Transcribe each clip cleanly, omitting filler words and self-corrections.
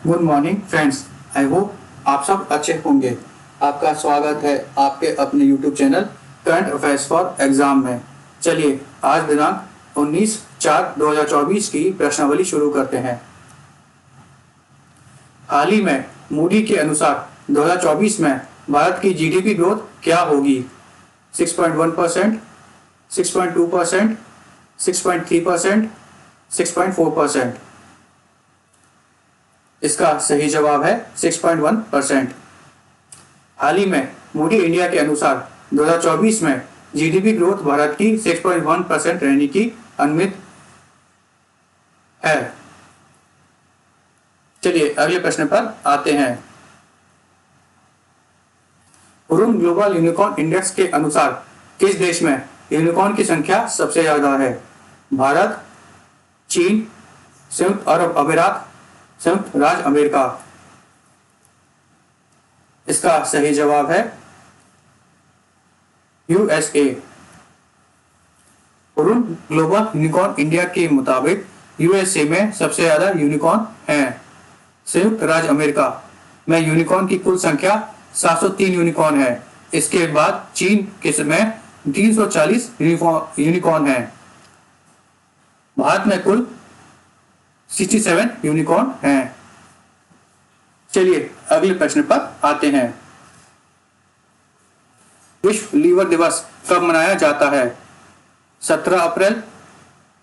Good morning friends. I hope आप सब अच्छे होंगे। आपका स्वागत है आपके अपने YouTube channel current affairs for exam में। चलिए आज दिनांक 19/4/2024 की प्रश्नावली शुरू करते हैं। हाल ही में मूडी के अनुसार 2024 में भारत की जीडीपी ग्रोथ क्या होगी? 6.1%, 6.2%, 6.3%, 6.4%। इसका सही जवाब है 6.1%। हाल ही में मूडी इंडिया के अनुसार 2024 में जीडीपी ग्रोथ भारत की 6.1% रहने की अनुमित है। चलिए अगले प्रश्न पर आते हैं। हुरुन ग्लोबल यूनिकॉर्न इंडेक्स के अनुसार किस देश में यूनिकॉर्न की संख्या सबसे ज्यादा है? भारत, चीन, संयुक्त अरब अमीरात, संयुक्त राज्य अमेरिका। इसका सही जवाब है USA. Hurun global unicorn India के मुताबिक यूएसए में सबसे ज्यादा यूनिकॉर्न हैं। संयुक्त राज्य अमेरिका में यूनिकॉर्न की कुल संख्या 703 यूनिकॉर्न है। इसके बाद चीन के में 340 यूनिकॉर्न है। भारत में कुल 67 यूनिकॉर्न हैं। चलिए अगले प्रश्न पर आते हैं। विश्व लीवर दिवस कब मनाया जाता है? 17 अप्रैल,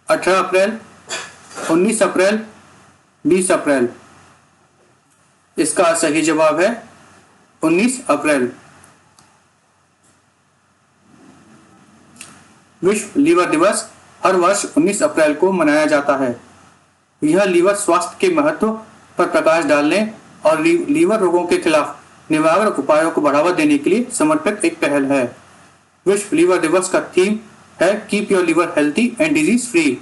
18 अप्रैल, 19 अप्रैल, 20 अप्रैल। इसका सही जवाब है 19 अप्रैल। विश्व लीवर दिवस हर वर्ष 19 अप्रैल को मनाया जाता है। यह लीवर स्वास्थ्य के महत्व पर प्रकाश डालने और लीवर रोगों के खिलाफ निवारक उपायों को बढ़ावा देने के लिए समर्पित एक पहल है। विश्व लीवर दिवस का थीम है keep your liver healthy and disease free.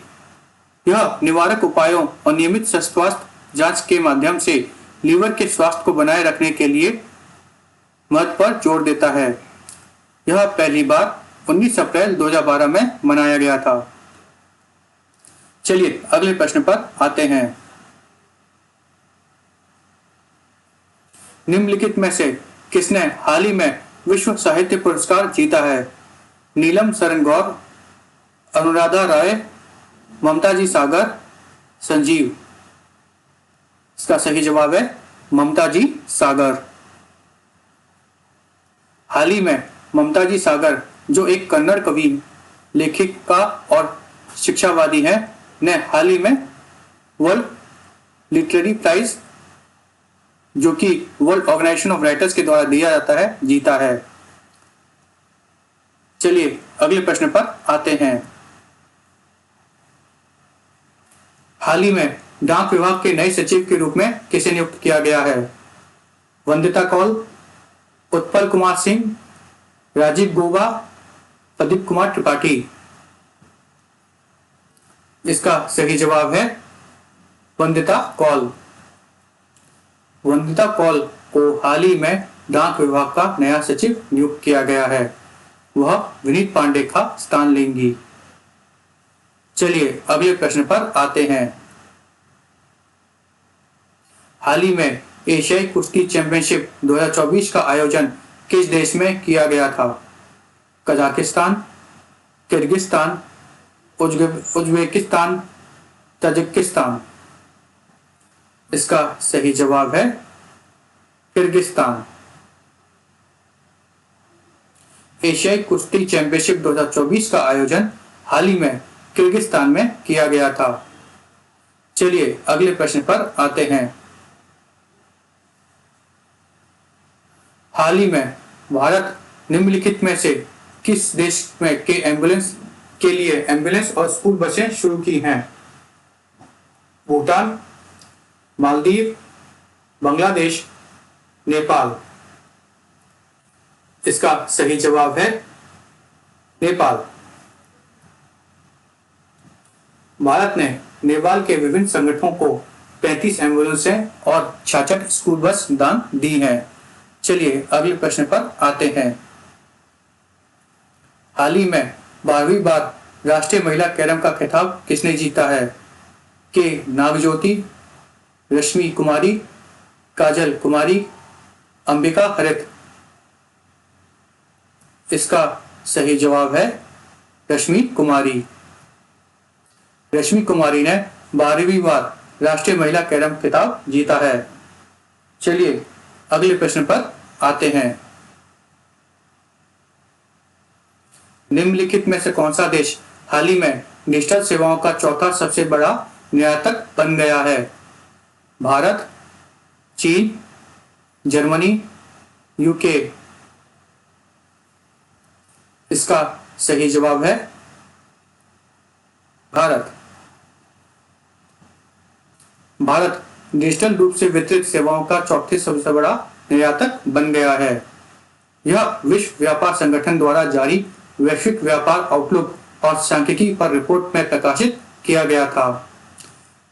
यह निवारक उपायों और नियमित स्वास्थ्य जांच के माध्यम से लीवर के स्वास्थ्य को बनाए रखने के लिए महत्व पर जोर देता है। यह पहली बार 19 अप्रैल 2012 में मनाया गया था। चलिए अगले प्रश्न पर आते हैं। निम्नलिखित में से किसने हाल ही में विश्व साहित्य पुरस्कार जीता है? नीलम सरनगौर, अनुराधा राय, ममताजी सागर, संजीव। इसका सही जवाब है ममताजी सागर। हाल ही में ममताजी सागर जो एक कन्नड़ कवि, लेखिका और शिक्षावादी हैं, ने हाल ही में वर्ल्ड लिटरेरी प्राइज जो कि वर्ल्ड ऑर्गेनाइजेशन ऑफ राइटर्स के द्वारा दिया जाता है, जीता है। चलिए अगले प्रश्न पर आते हैं। हाल ही में डाक विभाग के नए सचिव के रूप में किसे नियुक्त किया गया है? वंदिता कौल, उत्पल कुमार सिंह, राजीव गौबा, प्रदीप कुमार त्रिपाठी। इसका सही जवाब है वंदिता कौल। वंदिता कौल को हाल ही में डाक विभाग का नया सचिव नियुक्त किया गया है। वह विनीत पांडे का स्थान लेंगी। चलिए अगले प्रश्न पर आते हैं। हाल ही में एशियाई कुश्ती चैंपियनशिप 2024 का आयोजन किस देश में किया गया था? Kazakhstan, Kyrgyzstan, Uzbekistan, Tajikistan. इसका सही जवाब है किर्गिस्तान। एशियाई कुश्ती चैंपियनशिप 2024 का आयोजन हाल ही में किर्गिस्तान में किया गया था। चलिए अगले प्रश्न पर आते हैं। हाल ही में भारत निम्नलिखित में से किस देश में के एम्बुलेंस के लिए एम्बुलेंस और स्कूल बसें शुरू की हैं? भूटान, मालदीव, बांग्लादेश, नेपाल। इसका सही जवाब है नेपाल। भारत ने नेपाल के विभिन्न संगठनों को 35 एम्बुलेंसें और 66 स्कूल बस दान दी हैं। चलिए अगले प्रश्न पर आते हैं। हाल ही में 12वीं बार राष्ट्रीय महिला कैरम का खिताब किसने जीता है? के नागज्योति, रश्मि कुमारी, काजल कुमारी, अंबिका हरित। इसका सही जवाब है रश्मि कुमारी। रश्मि कुमारी ने 12वीं बार राष्ट्रीय महिला कैरम खिताब जीता है। चलिए अगले प्रश्न पर आते हैं। निम्नलिखित में से कौन सा देश हाल ही में डिजिटल सेवाओं का चौथा सबसे बड़ा निर्यातक बन गया है? भारत, चीन, जर्मनी, यूके। इसका सही जवाब है भारत। भारत डिजिटल रूप से वितरित सेवाओं का चौथे सबसे बड़ा निर्यातक बन गया है। यह विश्व व्यापार संगठन द्वारा जारी वैश्विक व्यापार आउटलुक और सांख्यिकी पर रिपोर्ट में प्रकाशित किया गया था।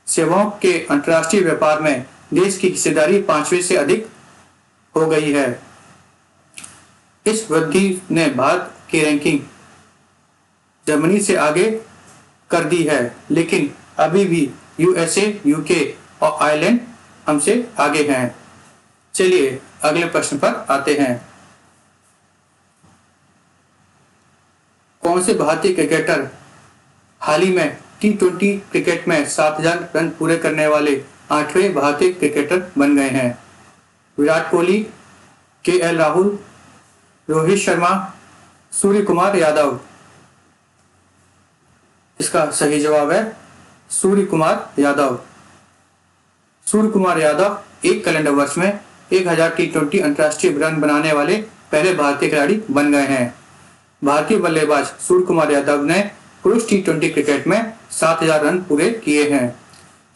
सेवाओं के अंतर्राष्ट्रीय व्यापार में देश की हिस्सेदारी 5वें से अधिक हो गई है। इस वृद्धि ने भारत की रैंकिंग जर्मनी से आगे कर दी है, लेकिन अभी भी यूएसए, यूके और आयरलैंड हमसे आगे हैं। चलिए अगले प्रश्न पर आते हैं। कौन से भारतीय क्रिकेटर हाल ही में T20 क्रिकेट में 7000 रन पूरे करने वाले 8वें भारतीय क्रिकेटर बन गए हैं? विराट कोहली, KL राहुल, रोहित शर्मा, सूर्य कुमार यादव। इसका सही जवाब है सूर्य कुमार यादव। सूर्य कुमार यादव एक कैलेंडर वर्ष में 1000 T20 अंतर्राष्ट्रीय रन बनाने वाले पहले भारतीय खिलाड़ी बन गए हैं। भारतीय बल्लेबाज सूर्य कुमार यादव ने पुरुष T20 क्रिकेट में 7000 रन पूरे किए हैं।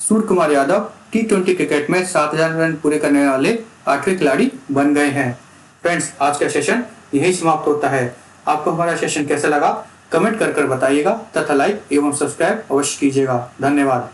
सूर्य कुमार यादव T20 क्रिकेट में 7000 रन पूरे करने वाले 8वें खिलाड़ी बन गए हैं। फ्रेंड्स, आज का सेशन यही समाप्त होता है। आपको हमारा सेशन कैसा लगा कमेंट कर बताइएगा तथा लाइक एवं सब्सक्राइब अवश्य कीजिएगा। धन्यवाद।